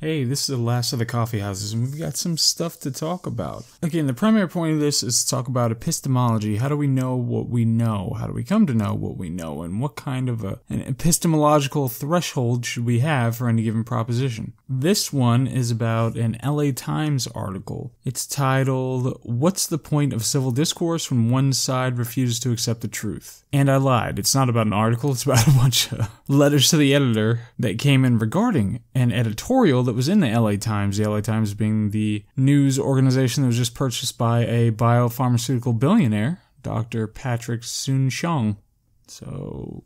Hey, this is the last of the coffee houses, and we've got some stuff to talk about. Again, the primary point of this is to talk about epistemology. How do we know what we know? How do we come to know what we know? And what kind of an epistemological threshold should we have for any given proposition? This one is about an LA Times article. It's titled, "What's the Point of Civil Discourse When One Side Refuses to Accept the Truth?" And I lied. It's not about an article. It's about a bunch of letters to the editor that came in regarding an editorial that was in the LA Times. The LA Times being the news organization that was just purchased by a biopharmaceutical billionaire, Dr. Patrick Soon-Shiong. So,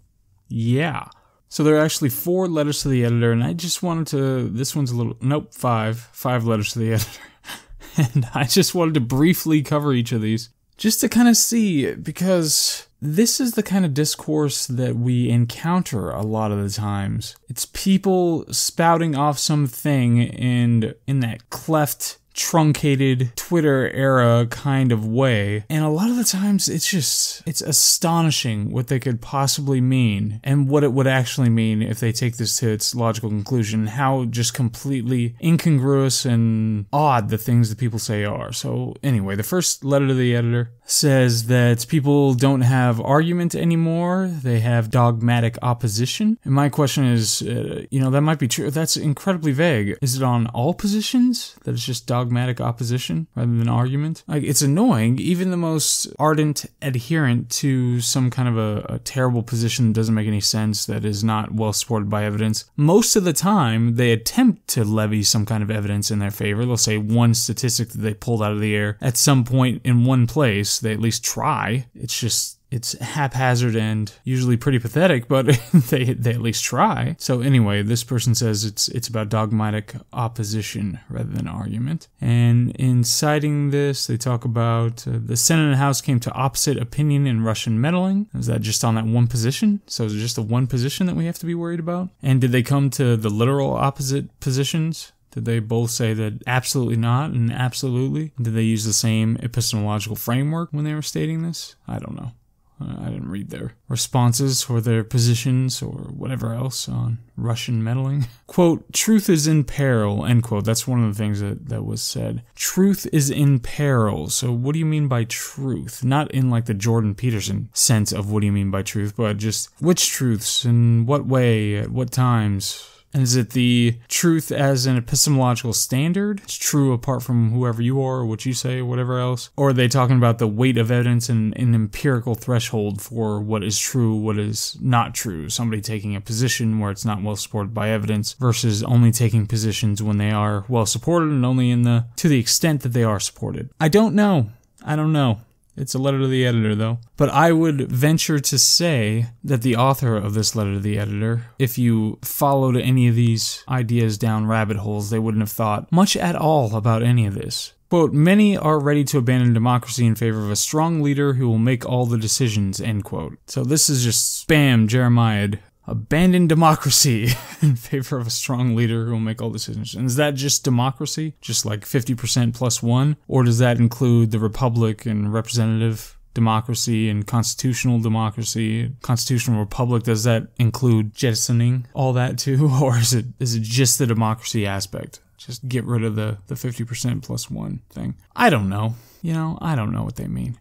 yeah. So there are actually 4 letters to the editor, and I just wanted to, this one's a little, nope, 5 letters to the editor. And I just wanted to briefly cover each of these, just to kind of see, because this is the kind of discourse that we encounter a lot of the times. It's people spouting off something and in that cleft, truncated Twitter era kind of way. And a lot of the times it's astonishing what they could possibly mean and what it would actually mean if they take this to its logical conclusion, how just completely incongruous and odd the things that people say are. So anyway, the first letter to the editor says that people don't have argument anymore, they have dogmatic opposition. And my question is, that might be true. That's incredibly vague. Is it on all positions that it's just dogmatic opposition rather than argument? Like, it's annoying. Even the most ardent adherent to some kind of a terrible position that doesn't make any sense, that is not well supported by evidence, most of the time they attempt to levy some kind of evidence in their favor. They'll say one statistic that they pulled out of the air at some point in one place. They at least try. It's haphazard and usually pretty pathetic, but they at least try. So anyway, this person says it's about dogmatic opposition rather than argument. And in citing this, they talk about the Senate and House came to opposite opinion in Russian meddling. Is that just on that one position? So is it just the one position that we have to be worried about? And did they come to the literal opposite positions? Did they both say that absolutely not and absolutely? Did they use the same epistemological framework when they were stating this? I don't know. I didn't read their responses or their positions or whatever else on Russian meddling. Quote, "Truth is in peril," end quote. That's one of the things that was said. Truth is in peril. So what do you mean by truth? Not in like the Jordan Peterson sense of what do you mean by truth, but just which truths, in what way, at what times. And is it the truth as an epistemological standard? It's true apart from whoever you are or what you say or whatever else? Or are they talking about the weight of evidence and an empirical threshold for what is true, what is not true? Somebody taking a position where it's not well supported by evidence versus only taking positions when they are well supported and only to the extent that they are supported. I don't know. It's a letter to the editor, though. But I would venture to say that the author of this letter to the editor, if you followed any of these ideas down rabbit holes, they wouldn't have thought much at all about any of this. Quote, "Many are ready to abandon democracy in favor of a strong leader who will make all the decisions," end quote. So this is just spam Jeremiah. Abandon democracy in favor of a strong leader who will make all decisions. And is that just democracy? Just like 50% plus 1? Or does that include the republic and representative democracy and constitutional democracy, constitutional republic? Does that include jettisoning all that too? Or is it just the democracy aspect? Just get rid of the 50% plus 1 thing. I don't know. I don't know what they mean.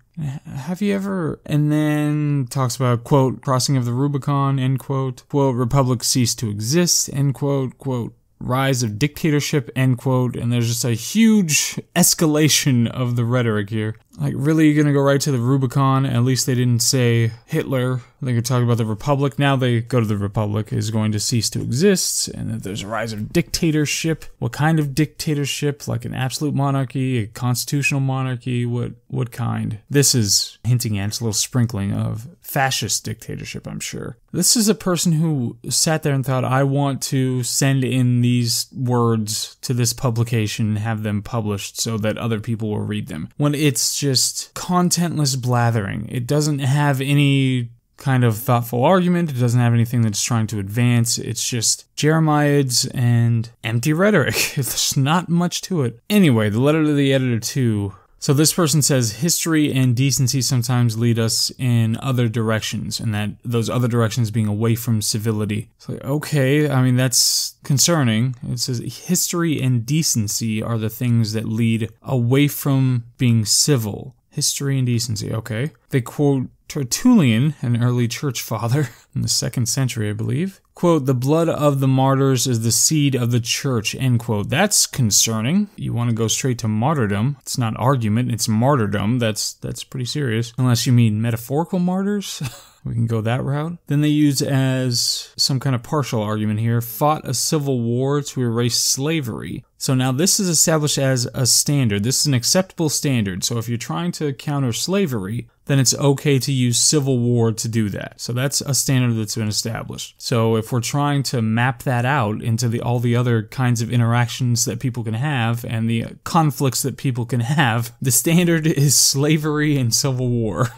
Have you ever, and then talks about, quote, crossing of the Rubicon, end quote, quote, republic cease to exist, end quote, quote, rise of dictatorship, end quote, and there's just a huge escalation of the rhetoric here. Like, really, you're gonna go right to the Rubicon? At least they didn't say Hitler. They could talk about the Republic. Now they go to the Republic is going to cease to exist, and that there's a rise of dictatorship. What kind of dictatorship? Like an absolute monarchy, a constitutional monarchy? What kind? This is hinting at a little sprinkling of fascist dictatorship, I'm sure. This is a person who sat there and thought, I want to send in these words to this publication and have them published so that other people will read them. When it's just contentless blathering. It doesn't have any kind of thoughtful argument. It doesn't have anything that's trying to advance. It's just Jeremiads and empty rhetoric. There's not much to it. Anyway, the letter to the editor 2 So this person says history and decency sometimes lead us in other directions, and that those other directions being away from civility. It's like, okay, I mean, that's concerning. It says history and decency are the things that lead away from being civil. History and decency, okay. They quote Tertullian, an early church father in the 2nd century, I believe. Quote, the blood of the martyrs is the seed of the church, end quote. That's concerning. You want to go straight to martyrdom. It's not argument, it's martyrdom. That's pretty serious. Unless you mean metaphorical martyrs. We can go that route. Then they use as some kind of partial argument here, fought a civil war to erase slavery. So now this is established as a standard. This is an acceptable standard. So if you're trying to counter slavery, then it's okay to use civil war to do that. So that's a standard that's been established. So if we're trying to map that out into all the other kinds of interactions that people can have and the conflicts that people can have, the standard is slavery and civil war.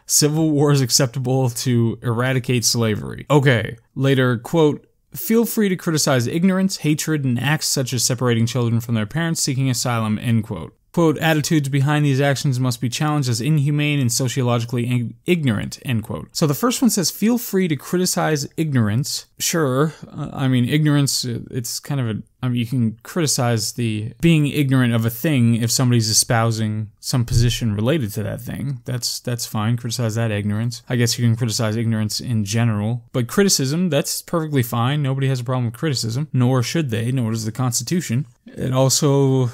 Civil war is acceptable to eradicate slavery. Okay, later, quote, feel free to criticize ignorance, hatred, and acts such as separating children from their parents seeking asylum, end quote. Quote, attitudes behind these actions must be challenged as inhumane and sociologically ignorant, end quote. So the first one says, feel free to criticize ignorance. Sure, I mean, ignorance, it's kind of you can criticize the being ignorant of a thing if somebody's espousing some position related to that thing. That's fine, criticize that ignorance. I guess you can criticize ignorance in general. But criticism, that's perfectly fine. Nobody has a problem with criticism, nor should they, nor does the Constitution. It also...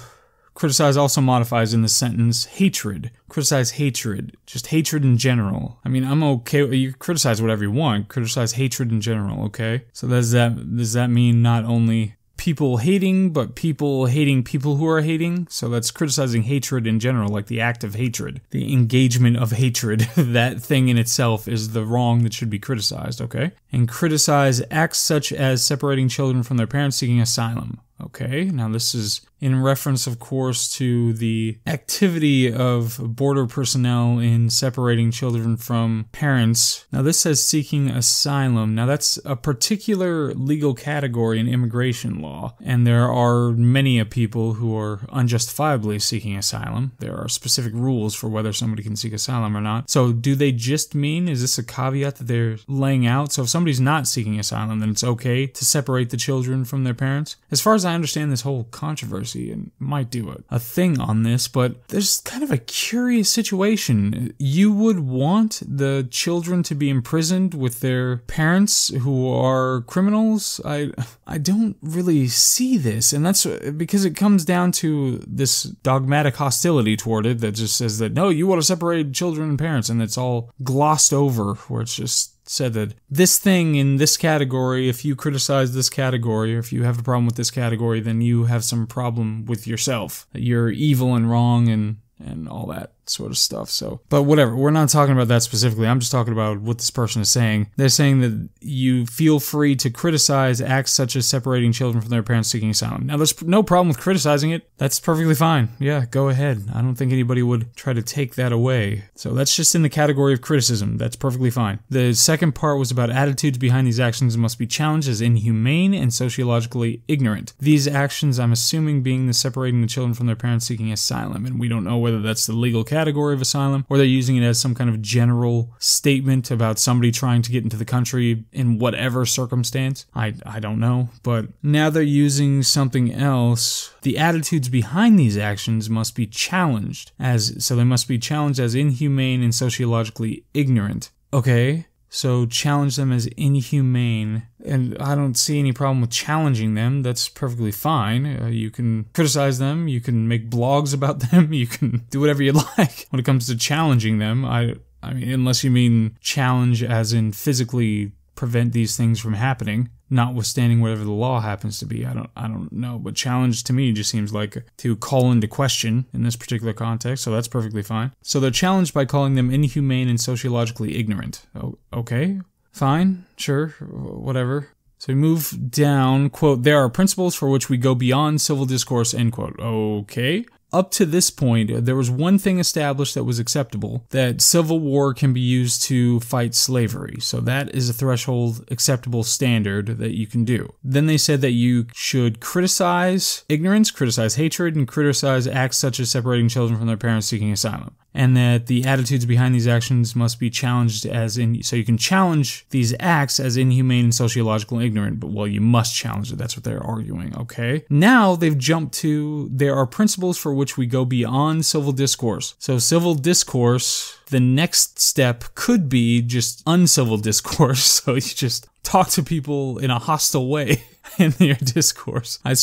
Criticize also modifies in the sentence hatred. Criticize hatred. Just hatred in general. I mean, I'm okay. You criticize whatever you want. Criticize hatred in general, okay? So does that mean not only people hating, but people hating people who are hating? So that's criticizing hatred in general, like the act of hatred. The engagement of hatred. That thing in itself is the wrong that should be criticized, okay? And criticize acts such as separating children from their parents seeking asylum. Okay, now this is in reference, of course, to the activity of border personnel in separating children from parents. Now this says seeking asylum. Now that's a particular legal category in immigration law, and there are many people who are unjustifiably seeking asylum. There are specific rules for whether somebody can seek asylum or not. So do they just mean, is this a caveat that they're laying out? So if somebody's not seeking asylum, then it's okay to separate the children from their parents? As far as I understand this whole controversy, and might do a thing on this, but there's kind of a curious situation. You would want the children to be imprisoned with their parents who are criminals? I don't really see this, and that's because it comes down to this dogmatic hostility toward it that just says that, no, you want to separate children and parents, and it's all glossed over, where it's just said that this thing in this category, if you criticize this category, or if you have a problem with this category, then you have some problem with yourself. That you're evil and wrong and all that sort of stuff. So, but whatever, we're not talking about that specifically. I'm just talking about what this person is saying. They're saying that you feel free to criticize acts such as separating children from their parents seeking asylum. Now, there's no problem with criticizing it. That's perfectly fine. Yeah, go ahead. I don't think anybody would try to take that away. So that's just in the category of criticism. That's perfectly fine. The second part was about attitudes behind these actions must be challenged as inhumane and sociologically ignorant. These actions, I'm assuming, being the separating the children from their parents seeking asylum, and we don't know whether that's the legal category of asylum, or they're using it as some kind of general statement about somebody trying to get into the country in whatever circumstance. I don't know, but now they're using something else. The attitudes behind these actions must be challenged so they must be challenged as inhumane and sociologically ignorant. Okay, so challenge them as inhumane, and I don't see any problem with challenging them. That's perfectly fine. You can criticize them, you can make blogs about them, you can do whatever you like when it comes to challenging them. I mean, unless you mean challenge as in physically prevent these things from happening, notwithstanding whatever the law happens to be. I don't know, but challenge to me just seems like to call into question in this particular context, so that's perfectly fine. So they're challenged by calling them inhumane and sociologically ignorant. Oh, okay, fine, sure, whatever. So we move down, quote, there are principles for which we go beyond civil discourse, end quote. Okay. up to this point, there was one thing established that was acceptable, that civil war can be used to fight slavery. So that is a threshold acceptable standard that you can do. Then they said that you should criticize ignorance, criticize hatred, and criticize acts such as separating children from their parents seeking asylum. And that the attitudes behind these actions must be challenged so you can challenge these acts as inhumane and sociological ignorant, but well, you must challenge it. That's what they're arguing, okay? Now they've jumped to, there are principles for which we go beyond civil discourse. So civil discourse, the next step could be just uncivil discourse. So you just talk to people in a hostile way in your discourse. I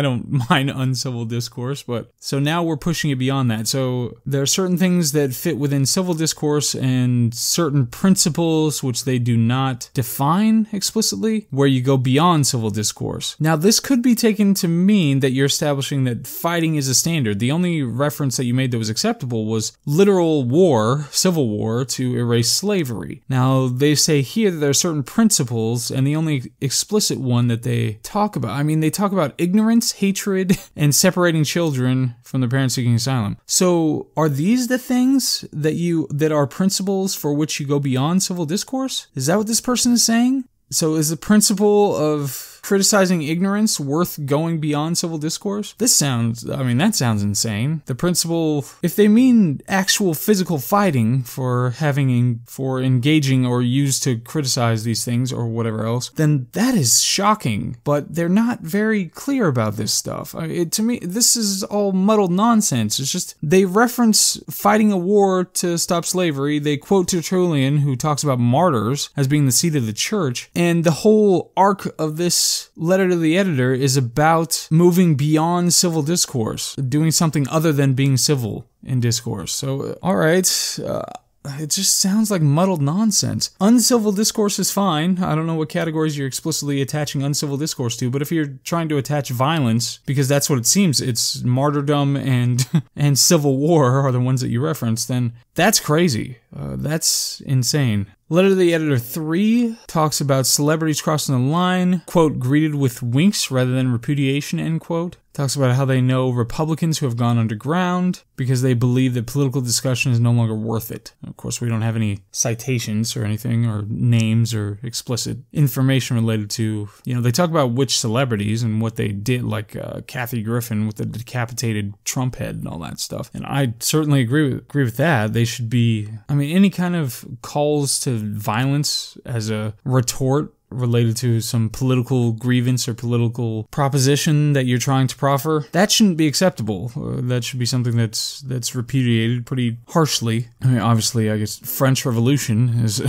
don't mind uncivil discourse, but so now we're pushing it beyond that. So there are certain things that fit within civil discourse and certain principles which they do not define explicitly, where you go beyond civil discourse. Now this could be taken to mean that you're establishing that fighting is a standard. The only reference that you made that was acceptable was literal war, civil war, to erase slavery. Now they say here that there are certain principles, and the only explicit one that they talk about, they talk about ignorance, hatred, and separating children from their parents seeking asylum. So are these the things that are principles for which you go beyond civil discourse? Is that what this person is saying? So is the principle of criticizing ignorance worth going beyond civil discourse? That sounds insane. The principle, if they mean actual physical fighting for engaging or used to criticize these things or whatever else, then that is shocking. But they're not very clear about this stuff. To me, this is all muddled nonsense. It's just, they reference fighting a war to stop slavery. They quote Tertullian, who talks about martyrs as being the seat of the church. And the whole arc of this letter to the editor is about moving beyond civil discourse, doing something other than being civil in discourse. So, alright, it just sounds like muddled nonsense. Uncivil discourse is fine. I don't know what categories you're explicitly attaching uncivil discourse to, but if you're trying to attach violence, because that's what it seems, it's martyrdom and and civil war are the ones that you reference, then that's crazy. That's insane. Letter to the Editor 3 talks about celebrities crossing the line, quote, greeted with winks rather than repudiation, end quote. Talks about how they know Republicans who have gone underground because they believe that political discussion is no longer worth it. Of course, we don't have any citations or anything, or names or explicit information related to, they talk about which celebrities and what they did, like Kathy Griffin with the decapitated Trump head and all that stuff. And I certainly agree with that. They should be, any kind of calls to violence as a retort related to some political grievance or political proposition that you're trying to proffer, that shouldn't be acceptable. That should be something that's repudiated pretty harshly. Obviously, I guess French Revolution is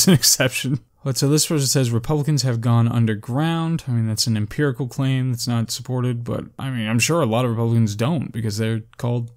an exception. But so this person says Republicans have gone underground. That's an empirical claim that's not supported, but I'm sure a lot of Republicans don't, because they're called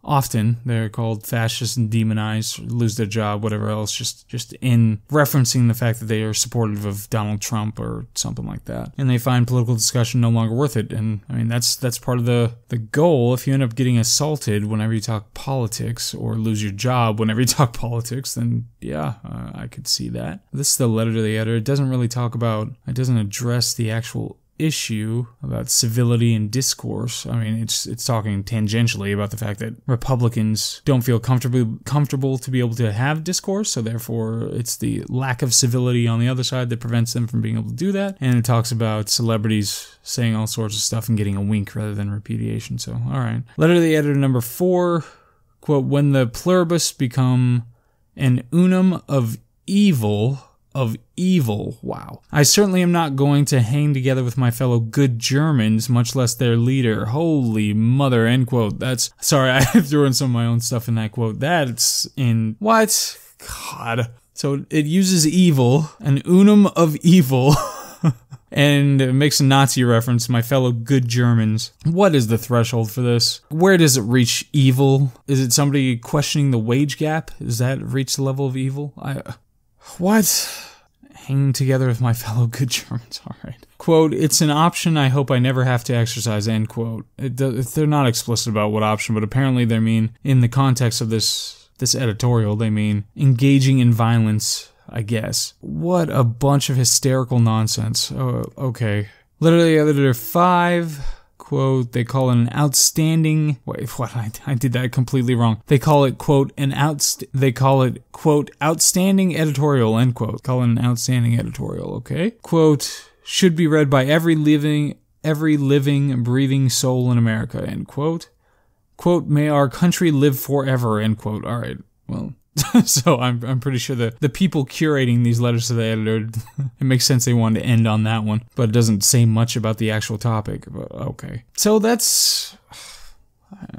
fascist and demonized, lose their job, whatever else, just in referencing the fact that they are supportive of Donald Trump or something like that. And they find political discussion no longer worth it. And that's part of the goal. If you end up getting assaulted whenever you talk politics, or lose your job whenever you talk politics, then yeah, I could see that. This is the letter to the editor. It doesn't address the actual issue about civility and discourse. It's talking tangentially about the fact that Republicans don't feel comfortable to be able to have discourse, so therefore it's the lack of civility on the other side that prevents them from being able to do that. And it talks about celebrities saying all sorts of stuff and getting a wink rather than repudiation. So, alright. Letter to the editor number 4, quote, when the pluribus become an unum of evil, wow. I certainly am not going to hang together with my fellow good Germans, much less their leader. Holy mother, end quote. Sorry, I threw in some of my own stuff in that quote. That's in, what? God. So it uses evil, an unum of evil, and it makes a Nazi reference, my fellow good Germans. What is the threshold for this? Where does it reach evil? Is it somebody questioning the wage gap? Does that reach the level of evil? What? Hanging together with my fellow good Germans, alright. Quote, it's an option I hope I never have to exercise, end quote. They're not explicit about what option, but apparently they mean, in the context of this editorial, they mean engaging in violence, I guess. What a bunch of hysterical nonsense. Oh, okay. Literally, editor 5... quote, they call it an outstanding, wait, what, I did that completely wrong. They call it, quote, they call it, quote, outstanding editorial, end quote. Call it an outstanding editorial, okay? Quote, should be read by every living, breathing soul in America, end quote. Quote, may our country live forever, end quote. All right, well, so I'm pretty sure the people curating these letters to the editor, it makes sense they wanted to end on that one, but it doesn't say much about the actual topic, but okay. So that's,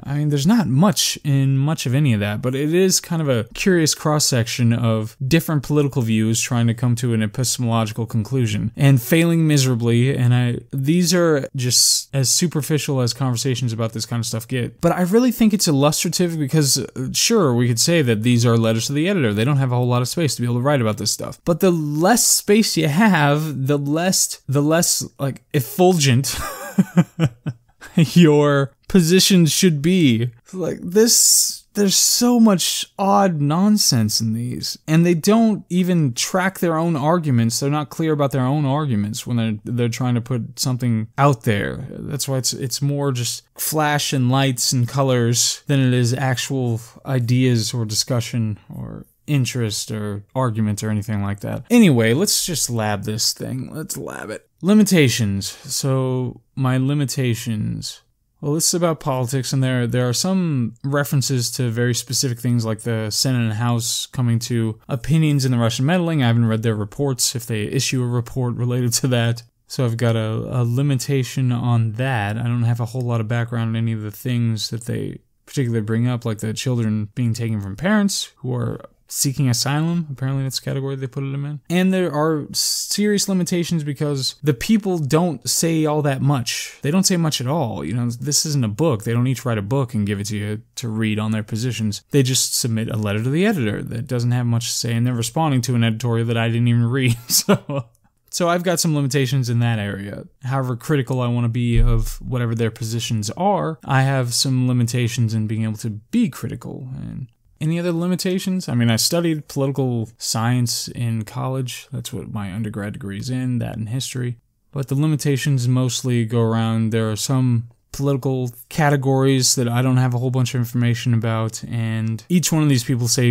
I mean, there's not much in much of any of that, but it is kind of a curious cross-section of different political views trying to come to an epistemological conclusion and failing miserably, and these are just as superficial as conversations about this kind of stuff get. But I really think it's illustrative because, sure, we could say that these are letters to the editor. They don't have a whole lot of space to be able to write about this stuff. But the less space you have, the less like, effulgent your position should be. Like this, there's so much odd nonsense in these, and they don't even track their own arguments. They're not clear about their own arguments when they're trying to put something out there. That's why it's more just flash and lights and colors than it is actual ideas or discussion or interest or argument or anything like that. Anyway, let's just lab this thing. Let's lab it. Limitations. So my limitations. Well, this is about politics, and there are some references to very specific things like the Senate and House coming to opinions in the Russian meddling. I haven't read their reports, if they issue a report related to that. So I've got a limitation on that. I don't have a whole lot of background on any of the things that they particularly bring up, like the children being taken from parents who are seeking asylum. Apparently that's the category they put them in. And there are serious limitations because the people don't say all that much. They don't say much at all. You know, this isn't a book. They don't each write a book and give it to you to read on their positions. They just submit a letter to the editor that doesn't have much to say, and they're responding to an editorial that I didn't even read. So I've got some limitations in that area. However critical I want to be of whatever their positions are, I have some limitations in being able to be critical. And any other limitations? I mean, I studied political science in college. That's what my undergrad degree is in, that and history. But the limitations mostly go around, there are some political categories that I don't have a whole bunch of information about, and each one of these people say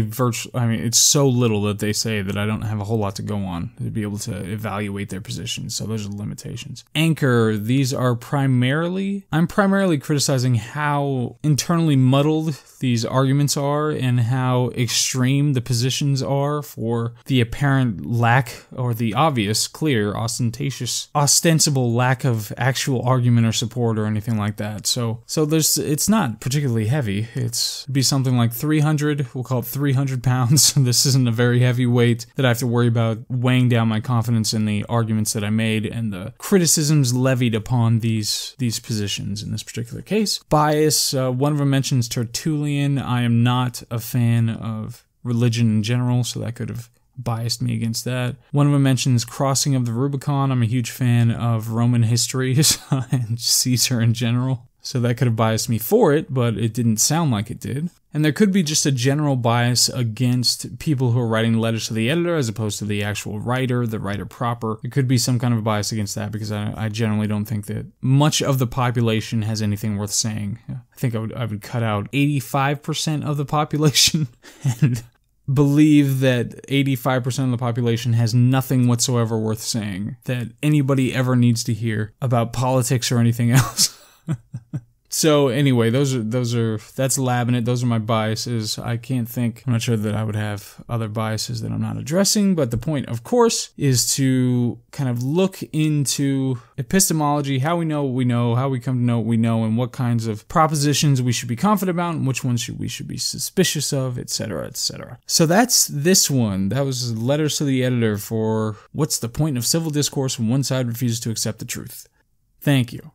I mean, it's so little that they say that I don't have a whole lot to go on to be able to evaluate their positions, so those are the limitations. Anchor, these are I'm primarily criticizing how internally muddled these arguments are and how extreme the positions are for the apparent lack, or the obvious, clear, ostensible lack of actual argument or support or anything like that. So it's not particularly heavy. It'd be something like 300, we'll call it 300 pounds. This isn't a very heavy weight that I have to worry about weighing down my confidence in the arguments that I made and the criticisms levied upon these positions in this particular case. Bias, one of them mentions Tertullian. I am not a fan of religion in general, so that could have biased me against that. One of them mentions crossing of the Rubicon. I'm a huge fan of Roman history and Caesar in general, so that could have biased me for it, but it didn't sound like it did. And there could be just a general bias against people who are writing letters to the editor as opposed to the actual writer, the writer proper. There could be some kind of bias against that because I generally don't think that much of the population has anything worth saying. I think I would cut out 85% of the population and believe that 85% of the population has nothing whatsoever worth saying that anybody ever needs to hear about politics or anything else. So anyway, that's labbing it. Those are my biases. I'm not sure that I would have other biases that I'm not addressing, but the point, of course, is to kind of look into epistemology, how we know what we know, how we come to know what we know, and what kinds of propositions we should be confident about, and which ones we should be suspicious of, etc., etc. So that's this one. That was letters to the editor for what's the point of civil discourse when one side refuses to accept the truth. Thank you.